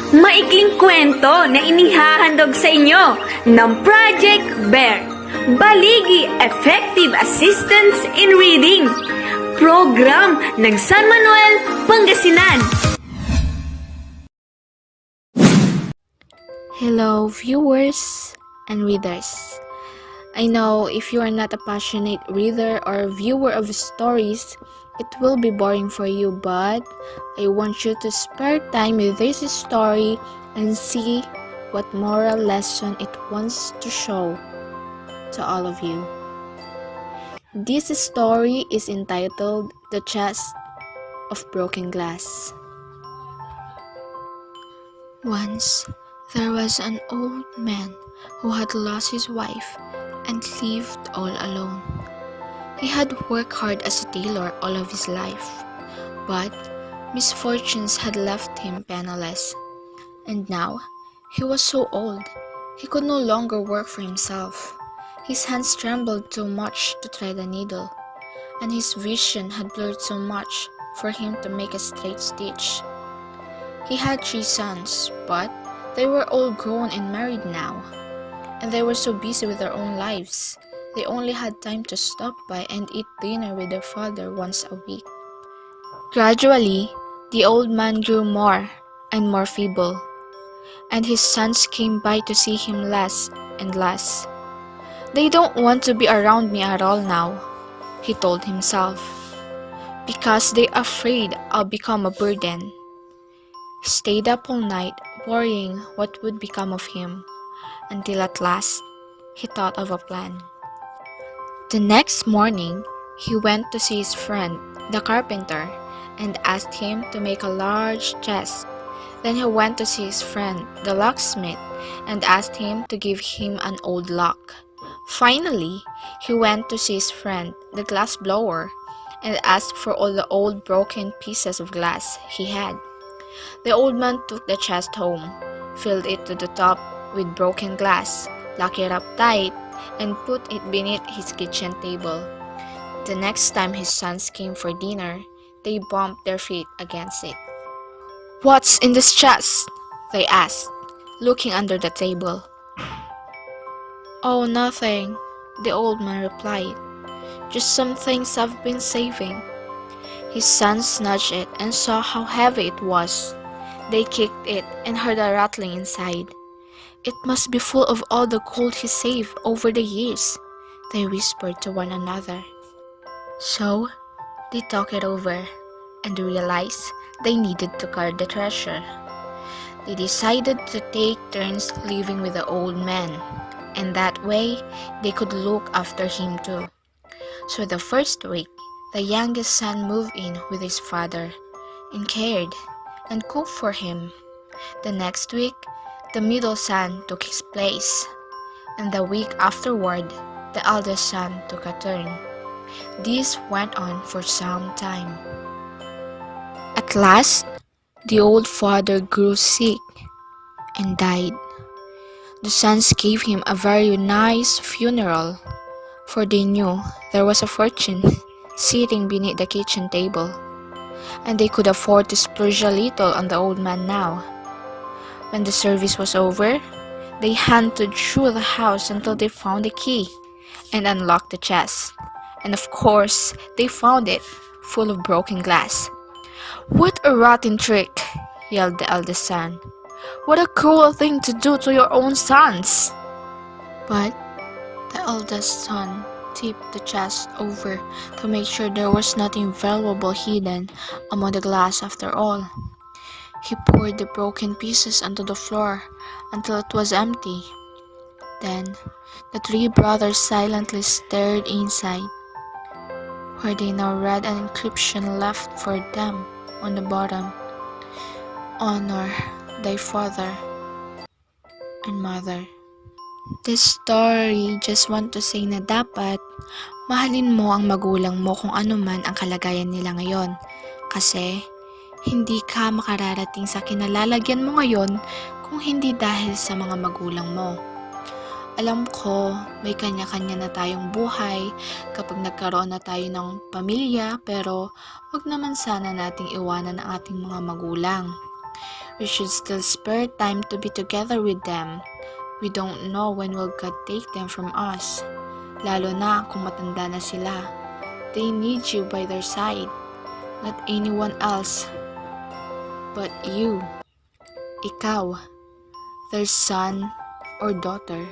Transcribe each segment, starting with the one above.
Maikling kwento na inihahandog sa inyo ng Project Bear, Baligi Effective Assistance in Reading, program ng San Manuel, Pangasinan. Hello viewers and readers. I know if you are not a passionate reader or viewer of stories, it will be boring for you, but I want you to spare time with this story and see what moral lesson it wants to show to all of you. This story is entitled The Chest of Broken Glass. Once, there was an old man who had lost his wife and lived all alone. He had worked hard as a tailor all of his life, but misfortunes had left him penniless. And now, he was so old, he could no longer work for himself. His hands trembled too much to thread a needle, and his vision had blurred so much for him to make a straight stitch. He had 3 sons, but they were all grown and married now, and they were so busy with their own lives. They only had time to stop by and eat dinner with their father once a week. Gradually, the old man grew more and more feeble, and his sons came by to see him less and less. "They don't want to be around me at all now," he told himself, "because they're afraid I'll become a burden." He stayed up all night worrying what would become of him, until at last he thought of a plan. The next morning, he went to see his friend, the carpenter, and asked him to make a large chest. Then he went to see his friend, the locksmith, and asked him to give him an old lock. Finally, he went to see his friend, the glass blower, and asked for all the old broken pieces of glass he had. The old man took the chest home, filled it to the top with broken glass, locked it up tight, and put it beneath his kitchen table. The next time his sons came for dinner, they bumped their feet against it. "What's in this chest?" they asked, looking under the table. "Oh, nothing," the old man replied. "Just some things I've been saving." His sons nudged it and saw how heavy it was. They kicked it and heard a rattling inside. "It must be full of all the gold he saved over the years," they whispered to one another. So, they talked it over and realized they needed to guard the treasure. They decided to take turns living with the old man, and that way they could look after him too. So the first week, the youngest son moved in with his father and cared and cooked for him. The next week, the middle son took his place, and the week afterward, the eldest son took a turn. This went on for some time. At last, the old father grew sick and died. The sons gave him a very nice funeral, for they knew there was a fortune sitting beneath the kitchen table, and they could afford to splurge a little on the old man now. When the service was over, they hunted through the house until they found the key and unlocked the chest. And of course, they found it full of broken glass. "What a rotten trick!" yelled the eldest son. "What a cruel thing to do to your own sons!" But the eldest son tipped the chest over to make sure there was nothing valuable hidden among the glass after all. He poured the broken pieces onto the floor until it was empty. Then, the 3 brothers silently stared inside, where they now read an inscription left for them on the bottom: "Honor thy father and mother." This story just want to say na dapat mahalin mo ang magulang mo kung ano man ang kalagayan nila ngayon, kasi hindi ka makararating sa kinalalagyan mo ngayon kung hindi dahil sa mga magulang mo. Alam ko, may kanya-kanya na tayong buhay kapag nagkaroon na tayo ng pamilya, pero wag naman sana nating iwanan ang ating mga magulang. We should still spare time to be together with them. We don't know when will God take them from us. Lalo na kung matanda na sila. They need you by their side, not anyone else but you. Ikaw, their son or daughter.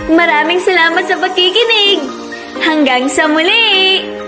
Maraming salamat sa pakikinig! Hanggang sa muli!